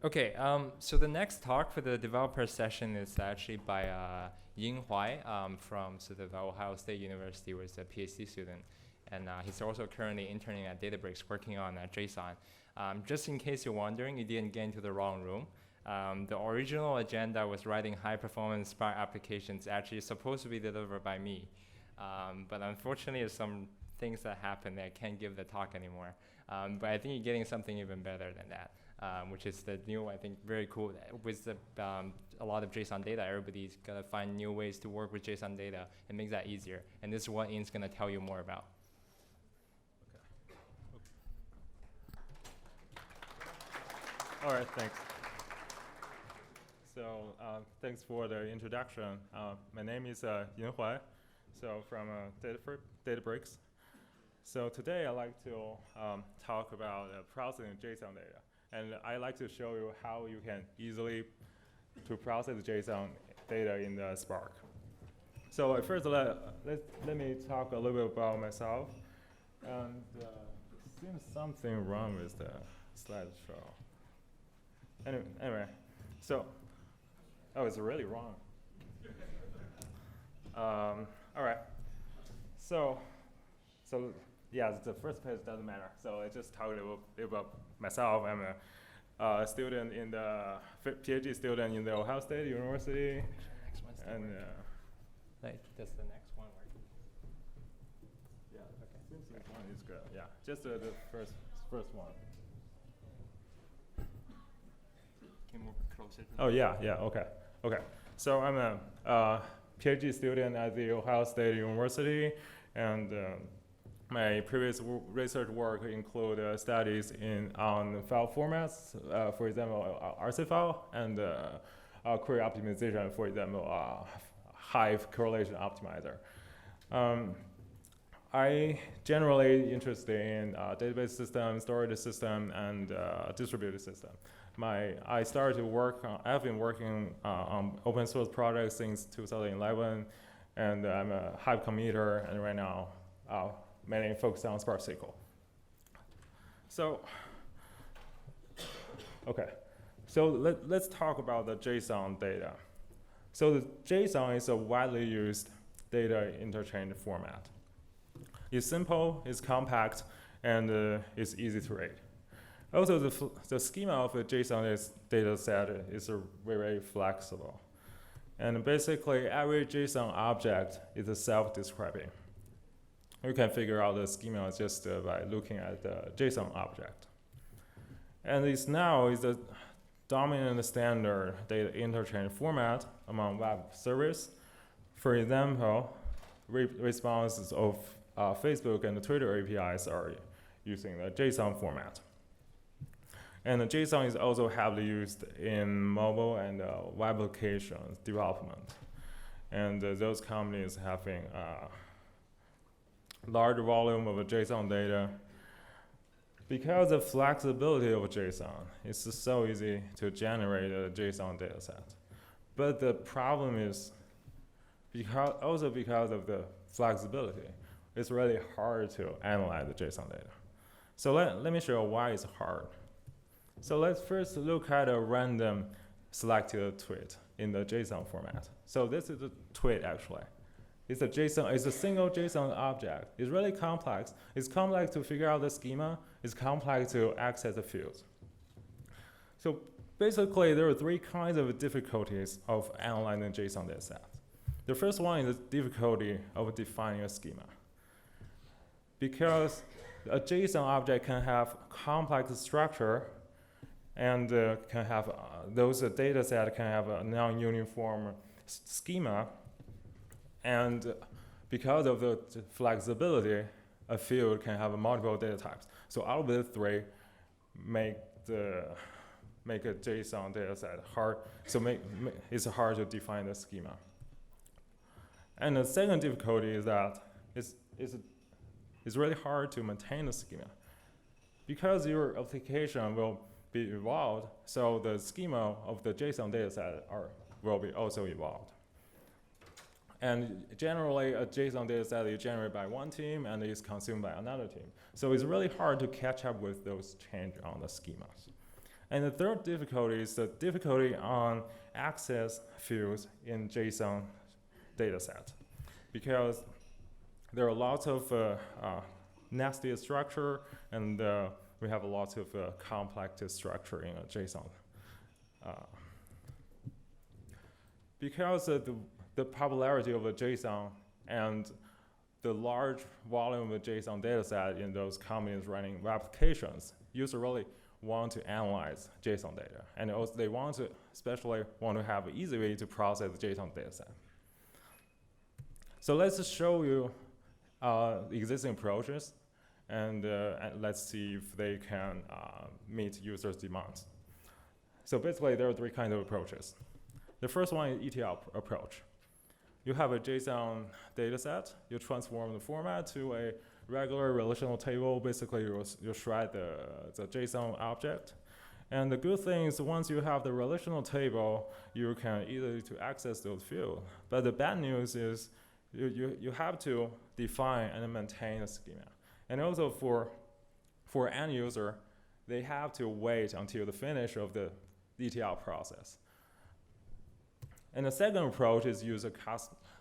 Okay, so the next talk for the developer session is actually by Yin Huai from sort of Ohio State University, where he's a PhD student. And he's also currently interning at Databricks working on JSON. Just in case you're wondering, you didn't get into the wrong room. The original agenda was writing high-performance Spark applications actually supposed to be delivered by me. But unfortunately, there's some things that happen that I can't give the talk anymore. But I think you're getting something even better than that. Which is the new, I think, very cool. With a lot of JSON data, everybody's gonna find new ways to work with JSON data and make that easier. And this is what Ian's gonna tell you more about. All right, thanks. So thanks for the introduction. My name is Yin Huai, so from Databricks. So today I'd like to talk about processing JSON data. And I'd like to show you how you can easily to process JSON data in the Spark. So first, let me talk a little bit about myself. And seems something wrong with the slideshow. Anyway, so, it's really wrong. All right. So yeah, the first page doesn't matter. So I just talk a little about myself. I'm a student in the PhD student in the Ohio State University. Next one's and does the next one work? Yeah, okay. Seems like one is good. Yeah, just the first one. Can you move closer? Oh yeah, okay. So I'm a PhD student at the Ohio State University, and my previous research work include studies on file formats, for example, RC file, and query optimization, for example, Hive correlation optimizer. I generally interested in database system, storage system, and distributed system. I started to work. I've been working on open source projects since 2011, and I'm a Hive committer, and right now, mainly focused on Spark SQL. So, okay. So let's talk about the JSON data. So the JSON is a widely used data interchange format. It's simple, it's compact, and it's easy to read. Also, the schema of the JSON data set is very flexible. And basically, every JSON object is self-describing. You can figure out the schema just by looking at the JSON object. And it's now is the dominant standard data interchange format among web service. For example, responses of Facebook and Twitter APIs are using the JSON format. And the JSON is also heavily used in mobile and web applications development. And those companies having large volume of JSON data. Because of flexibility of JSON, it's so easy to generate a JSON data set. But the problem is, because of the flexibility, it's really hard to analyze the JSON data. So let me show you why it's hard. So let's first look at a random selected tweet in the JSON format. So this is a tweet actually. It's a JSON, it's a single JSON object. It's really complex. It's complex to figure out the schema. It's complex to access the fields. So basically, there are three kinds of difficulties of analyzing JSON data set. The first one is the difficulty of defining a schema. Because a JSON object can have complex structure and can have those data set can have a non-uniform schema. And because of the flexibility, a field can have multiple data types. So out of the three, make a JSON data set hard. So it's hard to define the schema. And the second difficulty is that it's really hard to maintain the schema. Because your application will be evolved, so the schema of the JSON data set will be also evolved. And generally, a JSON data set is generated by one team and is consumed by another team. So it's really hard to catch up with those changes on the schemas. And the third difficulty is the difficulty on access fields in JSON dataset, because there are lots of nasty structure, and we have lots of complex structure in a JSON. Because the popularity of a JSON and the large volume of a JSON dataset in those companies running web applications, users really want to analyze JSON data. And also they especially want to have an easy way to process the JSON dataset. So let's just show you existing approaches, and let's see if they can meet users' demands. So basically, there are three kinds of approaches. The first one is Etl Approach. You have a JSON dataset, you transform the format to a regular relational table. Basically, you shred the JSON object. And the good thing is once you have the relational table, you can easily to access those fields. But the bad news is you have to define and maintain a schema. And also for end user, they have to wait until the finish of the ETL process. And the second approach is use a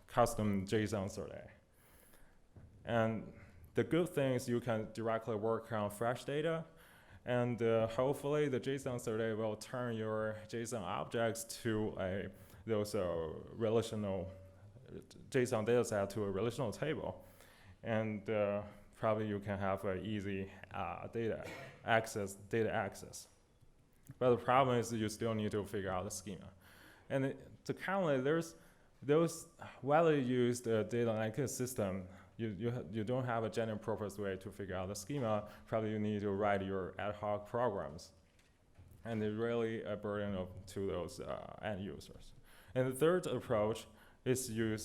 custom JSON survey. And the good thing is you can directly work on fresh data, and hopefully the JSON survey will turn your JSON objects to those relational JSON dataset to a relational table. And probably you can have an easy data access. But the problem is you still need to figure out the schema. And to counter, there's those widely used data analytics system. You don't have a general purpose way to figure out the schema. Probably you need to write your ad hoc programs. And it's really a burden to those end users. And the third approach is to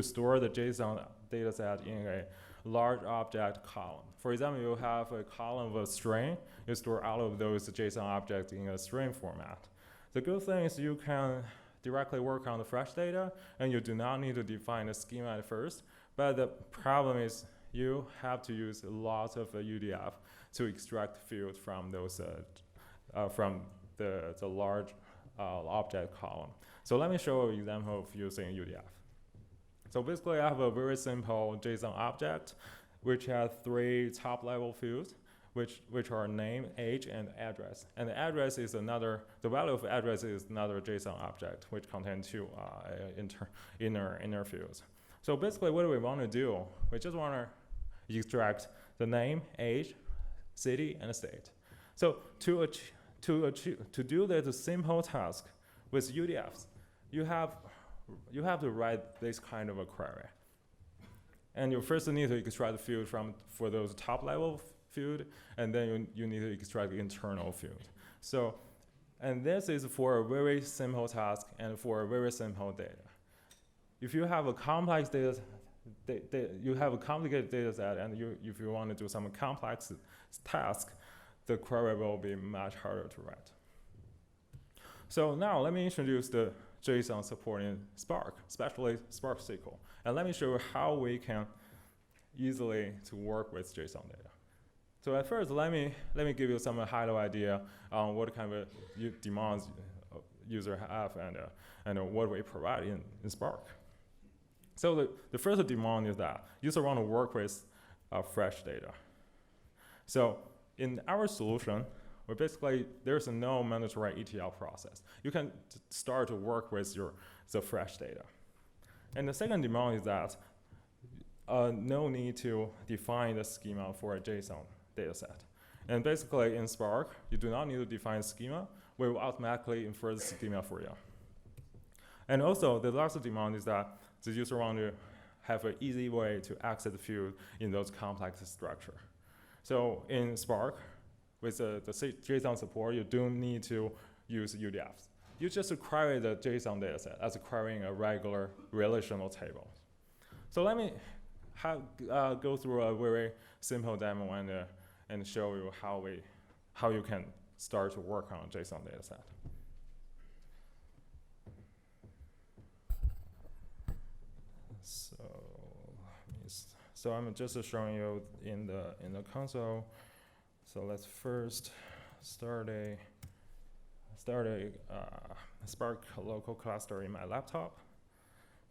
store the JSON dataset in a large object column. For example, you have a column of a string. You store all of those JSON objects in a string format. The good thing is you can directly work on the fresh data, and you do not need to define a schema at first. But the problem is you have to use lots of UDF to extract fields from those from the large object column. So let me show you an example of using UDF. So basically, I have a very simple JSON object, which has three top-level fields, which are name, age, and address. And the address is the value of address is another JSON object, which contains two inner fields. So basically, what do we want to do? We just want to extract the name, age, city, and state. So to do that simple task with UDFs, you have to write this kind of a query. And you first need to extract the field for those top level field, and then you need to extract the internal field. So, and this is for a very simple task and for a very simple data. If you have a complex you have a complicated data set, and if you want to do some complex task, the query will be much harder to write. So now let me introduce the JSON support in Spark, especially Spark SQL. And let me show you how we can easily to work with JSON data. So at first, let me give you some high-level idea on what kind of demands user have and what we provide in Spark. So the first demand is that user want to work with fresh data. So in our solution, there's no mandatory ETL process. You can start to work with the fresh data. And the second demand is that no need to define the schema for a JSON dataset. And basically in Spark, you do not need to define schema. We will automatically infer the schema for you. And also the last demand is that the user want to have an easy way to access the field in those complex structure. So in Spark, with the JSON support, you don't need to use UDFs. You just query the JSON dataset as querying a regular relational table. So let me go through a very simple demo and show you how you can start to work on a JSON dataset. So I'm just showing you in the console. So let's first start a Spark local cluster in my laptop.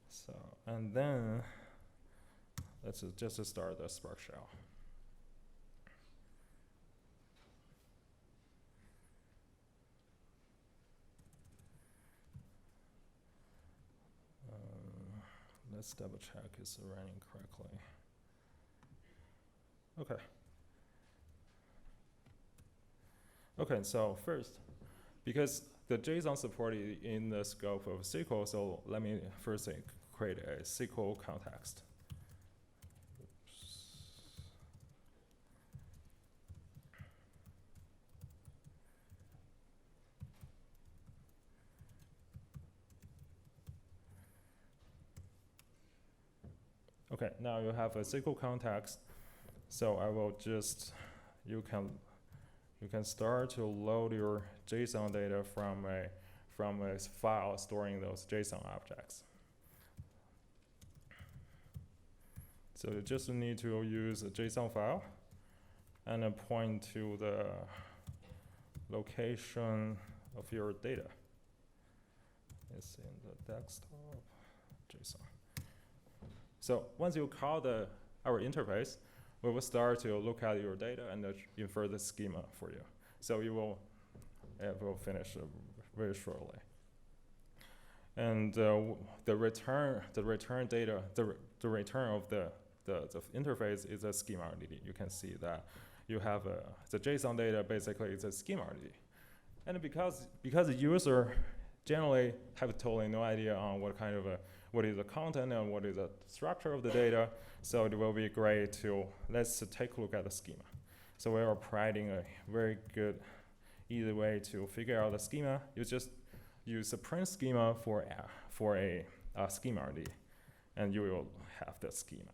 So, and then let's just start the Spark shell. Let's double check it's running correctly. Okay. Okay, so first, because the JSON support is in the scope of SQL, so let me first create a SQL context. Okay, now you have a SQL context. So I will just, you can start to load your JSON data from a file storing those JSON objects. So you just need to use a JSON file and then point to the location of your data. It's in the desktop JSON. So once you call our interface, we will start to look at your data and infer the schema for you. So it will finish very shortly. And the return data, the return of the interface is a schema RDD. You can see that you have the JSON data basically is a schema RDD. And because the user generally have totally no idea on what is the content and what is the structure of the data, so it will be great to, let's take a look at the schema. So we are providing a very good, easy way to figure out the schema. You just use a print schema for a schema RD, and you will have the schema.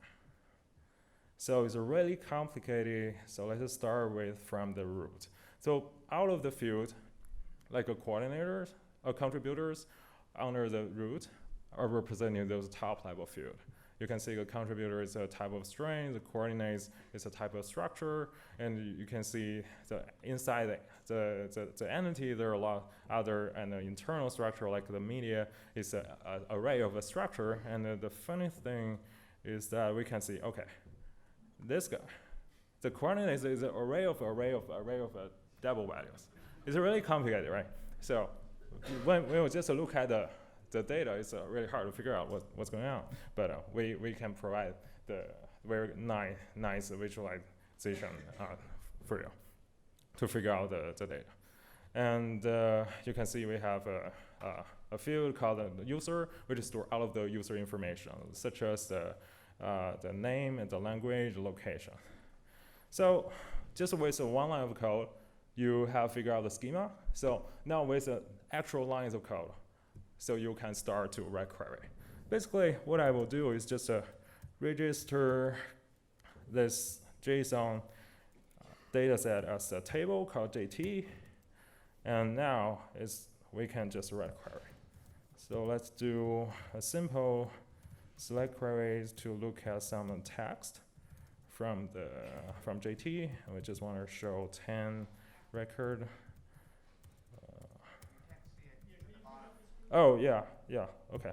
So it's really complicated, so let's start from the root. So out of the field, like coordinators or contributors under the root, are representing those top level field. You can see the contributor is a type of string, the coordinates is a type of structure, and you can see inside the entity there are a lot other and the internal structure like the media is an array of a structure. And the funny thing is that we can see, okay, this guy, the coordinates is an array of double values. It's really complicated, right? So when we just look at the data, it's really hard to figure out what's going on, but we can provide the very nice visualization for you to figure out the data. And you can see we have a field called the user, which store all of the user information, such as the name and the language, location. So just with one line of code, you have figured out the schema. So now with the actual lines of code, so you can start to write query. Basically, what I will do is just register this JSON data set as a table called JT, and now we can just write a query. So let's do a simple select queries to look at some text from JT. We just want to show 10 record. Oh, yeah, okay.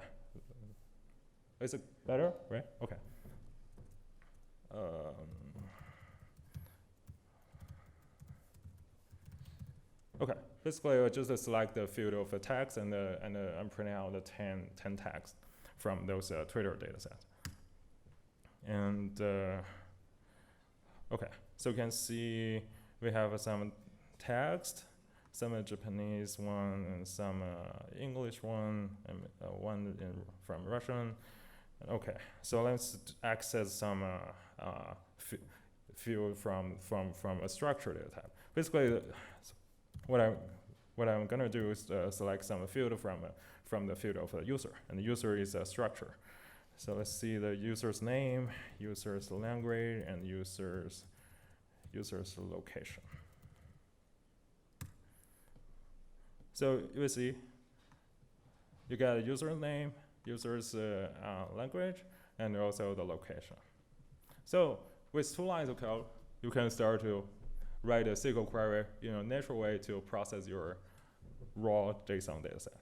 Is it better, right? Okay. Okay, basically I just select the field of the text and I'm printing out the 10 text from those Twitter data sets. And okay, so you can see we have some text, some Japanese one, and some English one, and one from Russian. Okay, so let's access some field from a structured data type. Basically, what I'm gonna do is select some field from the field of the user, and the user is a structure. So let's see the user's name, user's language, and user's location. So you will see, you got a user's name, user's language, and also the location. So with 2 lines of code, you can start to write a SQL query in a natural way to process your raw JSON data set.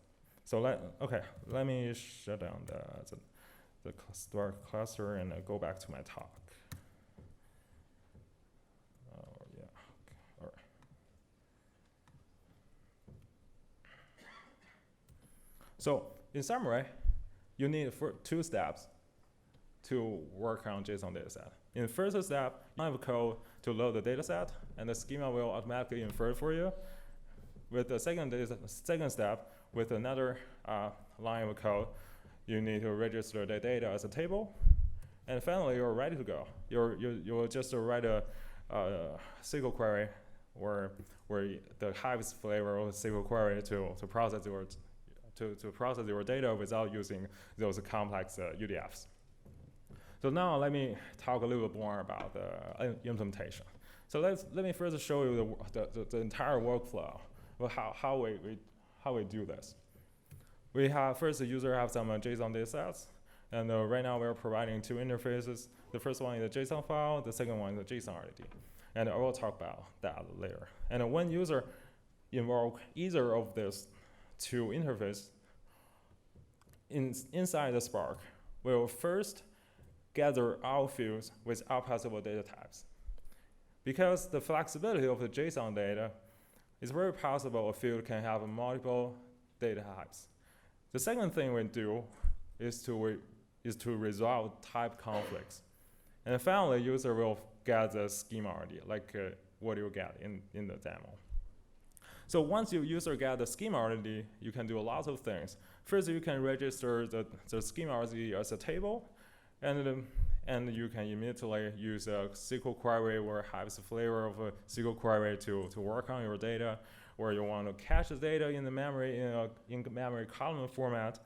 So let me shut down the start cluster and go back to my talk. Yeah, okay. All right. So in summary, you need two steps to work on JSON dataset. In the first step, you have code to load the dataset, and the schema will automatically infer it for you. With the second step, with another line of code, you need to register the data as a table, and finally you're ready to go. You will just write a SQL query where the highest flavor of SQL query to process your data without using those complex UDFs. So now let me talk a little bit more about the implementation. So let me first show you the entire workflow of how we do this. We have first the user have some JSON data sets, and right now we're providing two interfaces. The first one is a JSON file, the second one is a JSON RDD. And I will talk about that later. And when user invoke either of these two interfaces, inside the Spark, we will first gather all fields with all possible data types. Because the flexibility of the JSON data, it's very possible a field can have multiple data types. The second thing we do is to resolve type conflicts. And finally, user will get the schema RD, like what you get in the demo. So once your user get the schema RD, you can do a lot of things. First, you can register the schema RD as a table, and you can immediately use a SQL query or have the flavor of a SQL query to work on your data, where you want to cache the data in the memory in memory column format.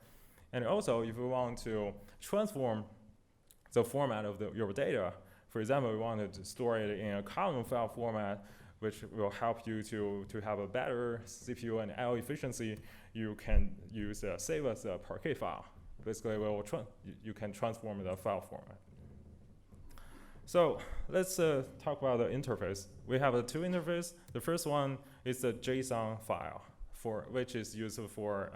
And also, if you want to transform the format of your data, for example, we want to store it in a column file format, which will help you to have a better CPU and I/O efficiency, you can use save as a Parquet file. Basically, you can transform the file format. So let's talk about the interface. We have two interfaces. The first one is the JSON file, which is used for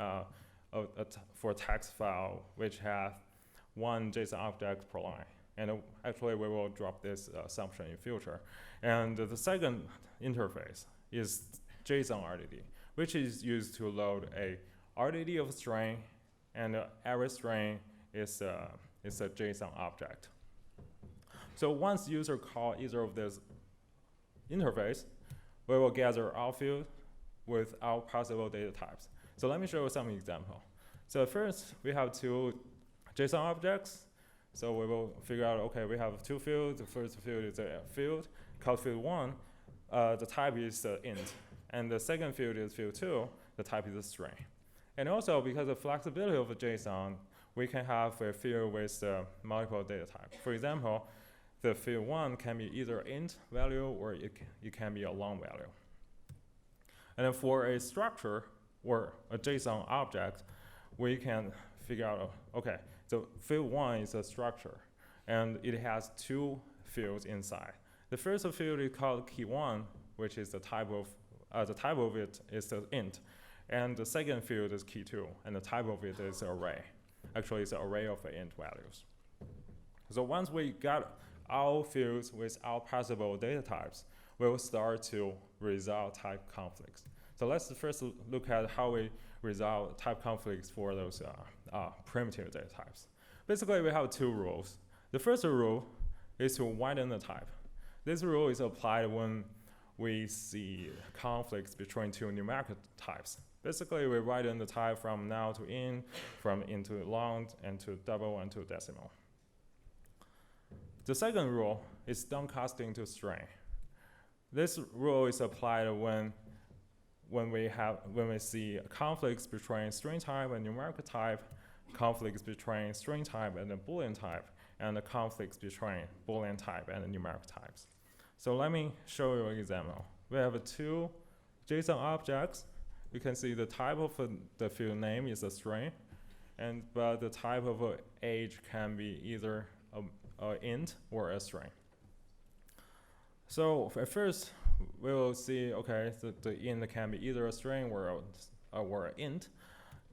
text file, which have one JSON object per line. And actually, we will drop this assumption in future. And the second interface is JSON RDD, which is used to load a RDD of string, and every string is a JSON object. So once user call either of this interface, we will gather all fields with all possible data types. So let me show you some example. So first, we have two JSON objects. So we will figure out, okay, we have two fields. The first field is a field called field 1. The type is int. And the second field is field 2. The type is a string. And also, because of flexibility of the JSON, we can have a field with multiple data types. For example, the field 1 can be either int value or it can be a long value. And then for a structure or a JSON object, we can figure out, okay, so field 1 is a structure, and it has two fields inside. The first field is called key1, which is the type of it is the int. And the second field is key2, and the type of it is array. Actually, it's an array of int values. So once we got all fields with all possible data types, we will start to resolve type conflicts. So let's first look at how we resolve type conflicts for those primitive data types. Basically, we have two rules. The first rule is to widen the type. This rule is applied when we see conflicts between two numeric types. Basically, we widen the type from null to int, from int to long, and to double, and to decimal. The second rule is downcasting to string. This rule is applied when we see conflicts between string type and numeric type, conflicts between string type and the Boolean type, and the conflicts between Boolean type and the numeric types. So let me show you an example. We have two JSON objects. You can see the type of the field name is a string, but the type of age can be either an int or a string. So at first, we will see, okay, the int can be either a string or an int,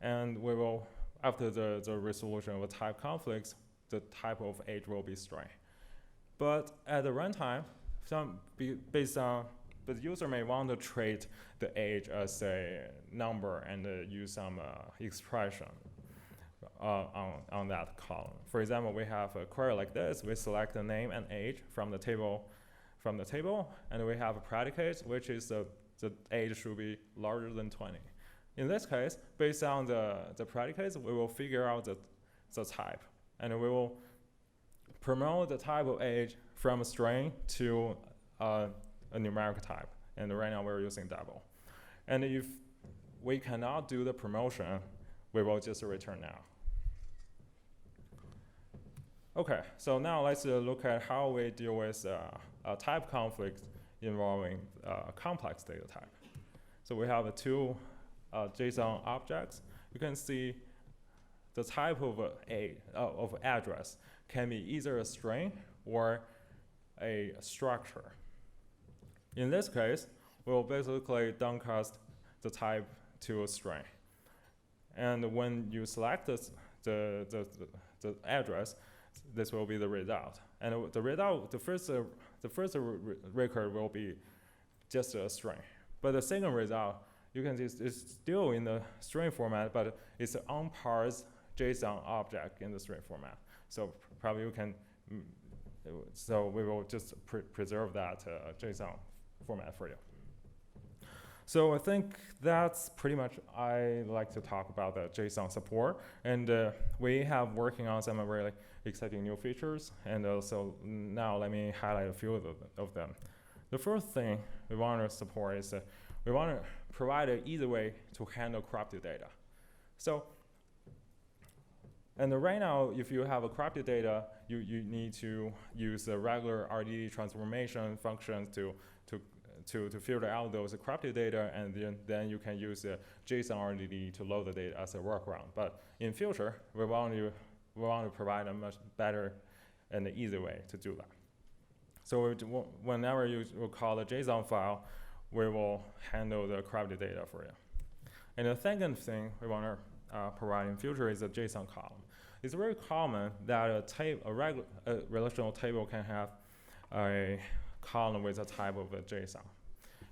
and we will, after the resolution of a type conflicts, the type of age will be string. But at the runtime, based on, the user may want to treat the age as a number and use some expression on that column. For example, we have a query like this. We select the name and age from the table, and we have a predicate, which is the age should be larger than 20. In this case, based on the predicates, we will figure out the type, and we will promote the type of age from a string to a numeric type. And right now we're using double. And if we cannot do the promotion, we will just return now. Okay, so now let's look at how we deal with type conflicts involving complex data type. So we have two JSON objects. You can see the type of address can be either a string or a structure. In this case, we'll basically downcast the type to a string. And when you select the address, this will be the result. And the result, the first record will be just a string. But the second result, you can see it's still in the string format, but it's an unparsed JSON object in the string format. So probably you can, so we will just preserve that JSON format for you. So I think that's pretty much I like to talk about the JSON support. And we have working on some really exciting new features. And so now let me highlight a few of them. The first thing we want to support is we want to provide an easy way to handle corrupted data. So, and right now, if you have a corrupted data, you need to use the regular RDD transformation functions to filter out those corrupted data, and then you can use the JSON RDD to load the data as a workaround. But in future, we want to provide a much better and easy way to do that. So whenever you will call a JSON file, we will handle the corrupted data for you. And the second thing we want to provide in future is a JSON column. It's very common that a relational table can have a column with a type of a JSON.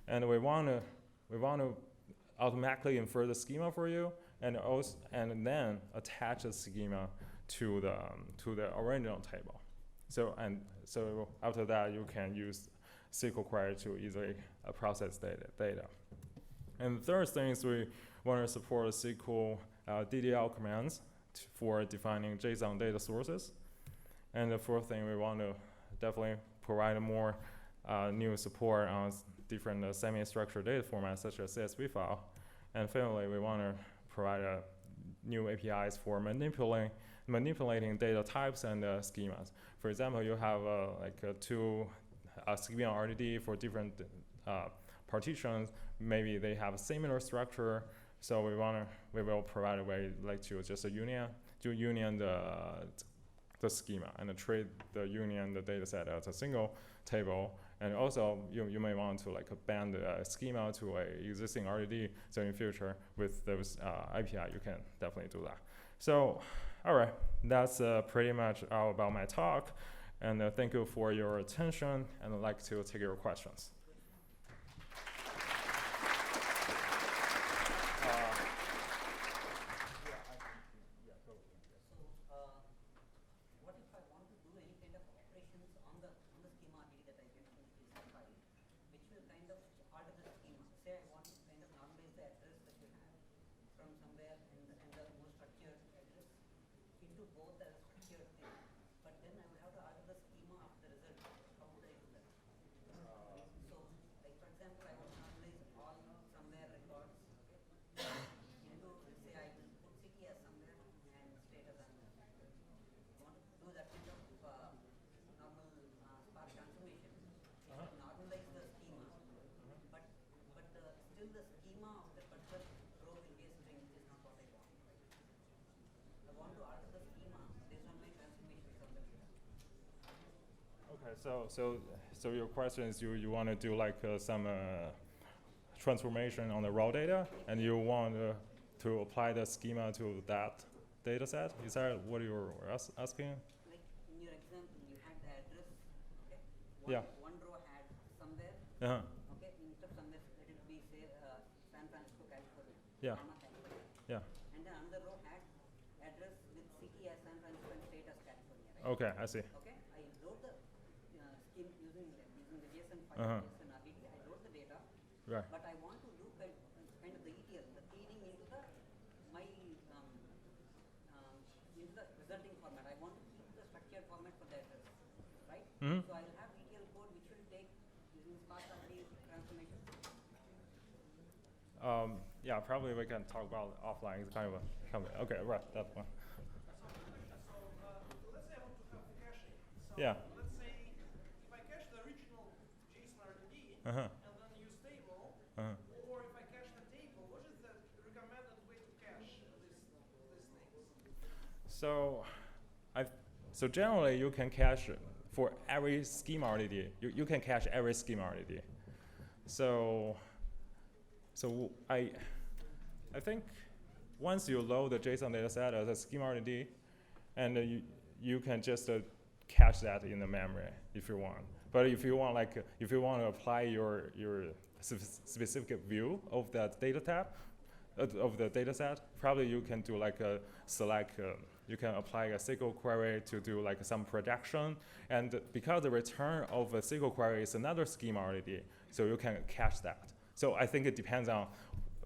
And we want to automatically infer the schema for you, and then attach the schema to the original table. So after that, you can use SQL query to easily process data. And the third thing is we want to support SQL DDL commands for defining JSON data sources. And the fourth thing, we want to definitely provide more new support on different semi-structured data formats such as CSV file. And finally, we want to provide new APIs for manipulating data types and schemas. For example, you have two schema RDD for different partitions. Maybe they have a similar structure. So we will provide a way to just union the schema and treat the union the data set as a single table. And also you may want to band the schema to an existing RDD. So in future with those API, you can definitely do that. So all right, that's pretty much all about my talk. And thank you for your attention, and I'd like to take your questions. Okay, so your question is you want to do like some transformation on the raw data, and you want to apply the schema to that data set? Is that what you were asking? Like in your example, you had the address, okay? Yeah. One row had somewhere, Uh-huh. okay? Instead of somewhere, let it be say San Francisco, California. Yeah. Comma, California. Yeah. And then another row had address with city as San Francisco and state as California, right? Okay, I see. Okay, I load the scheme using the JSON file, Uh-huh. JSON RDB. I load the data, Right. but I want to do kind of the ETL, the cleaning into the my into the resulting format. I want to keep the structured format for the address, right? Mm-hmm. So I'll have ETL code which will take using Spark RDB transformation. Yeah, probably we can talk about it offline. It's kind of okay, right, that one. So let's say I want to have caching. So Yeah. let's say if I cache the original JSON RDB Uh-huh. and then use table, Uh-huh. or if I cache the table, what is the recommended way to cache these things? So generally you can cache for every schema RDD. You can cache every schema RDD. So I think once you load the JSON dataset as a schema RDD, and you can just cache that in the memory if you want. But if you want to apply your specific view of that data type, of the data set, probably you can do like a select, you can apply a SQL query to do like some projection. And because the return of a SQL query is another schema already, so you can cache that. So I think it depends on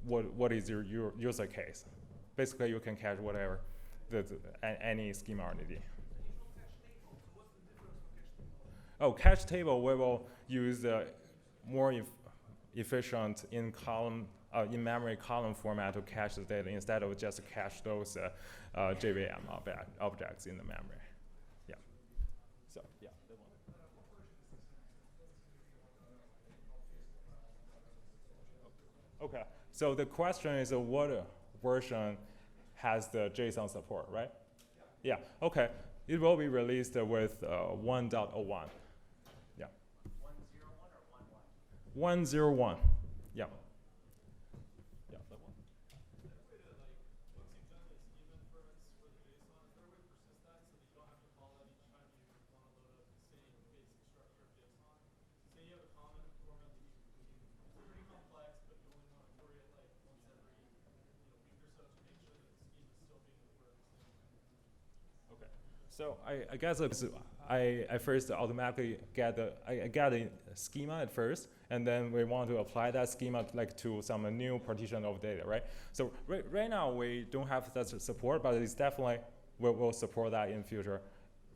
what is your user case. Basically, you can cache whatever, any schema already. Oh, cache table, we will use more efficient in memory column format to cache the data instead of just cache those JVM objects in the memory. Yeah. So yeah. Okay. So the question is what version has the JSON support, right? Yeah. Okay. It will be released with 1.01. Yeah. 101 or 11? 101. Yeah. Yeah, that one. So I guess I first automatically get a schema at first, and then we want to apply that schema to some new partition of data, right? So right now we don't have such support, but it's definitely we'll support that in future.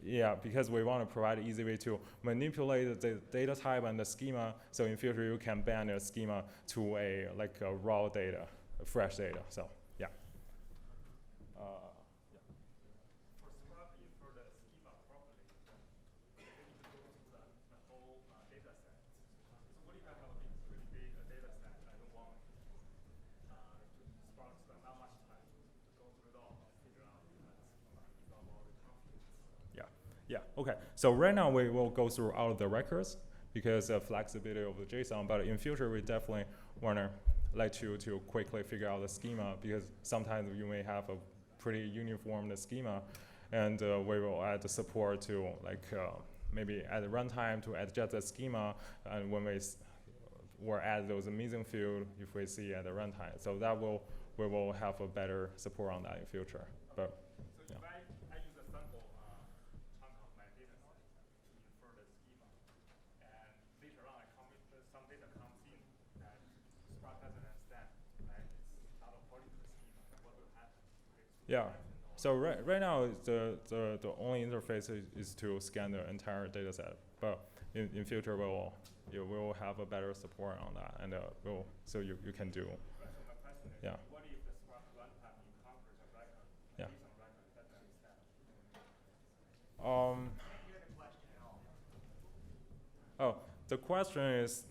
Yeah, because we want to provide an easy way to manipulate the data type and the schema. So in future you can bend a schema to a raw data, fresh data. So yeah. Yeah, okay. So right now we will go through all of the records because of flexibility of the JSON, but in future we definitely want to let you to quickly figure out the schema because sometimes you may have a pretty uniform schema, and we will add the support to maybe at the runtime to adjust the schema, and when or add those missing field if we see at the runtime. So that we will have a better support on that in future. But so if I use a sample chunk of my data set to infer the schema, and later on some data comes in that Spark doesn't understand, right? It's not according to the schema. What will happen? yeah. So right now the only interface is to scan the entire data set, but in future we will have a better support on that, and so you can do. Right, so my question is, yeah. What if the Spark runtime encounters a record, yeah. JSON record doesn't understand? Can't hear the question at all. Oh, the question is,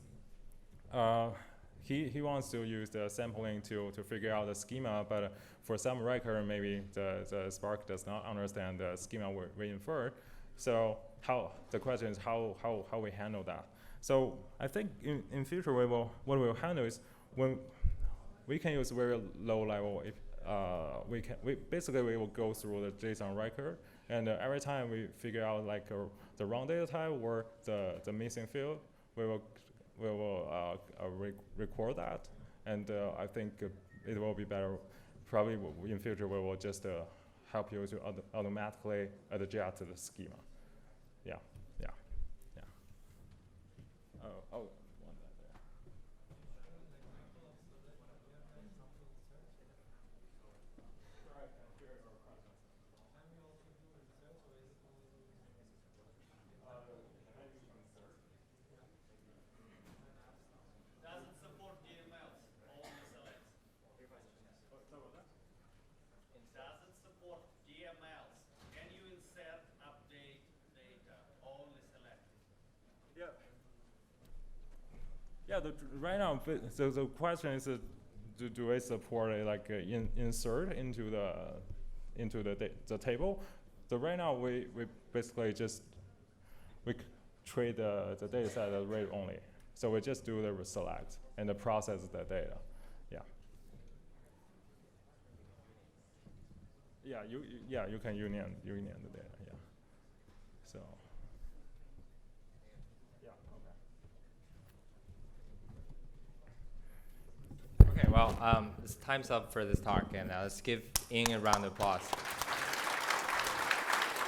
he wants to use the sampling to figure out the schema, but for some record maybe the Spark does not understand the schema we inferred. So how the question is how we handle that. So I think in future what we'll handle is when we can use very low level. If we basically will go through the JSON record, and every time we figure out like the wrong data type or the missing field, we will record that, and I think it will be better. Probably in future we will just help you to automatically adjust the schema. Yeah. One that there. Does it support DMLs? Only selects. Does it support DMLs? Can you insert, update data? Only select. Yeah, right now, so the question is, do I support insert into the table? So right now we basically just treat the data set as read only. So we just do the select and the process the data. You can union the data. Yeah. So. Okay, well, it's time's up for this talk, and let's give Ying a round of applause.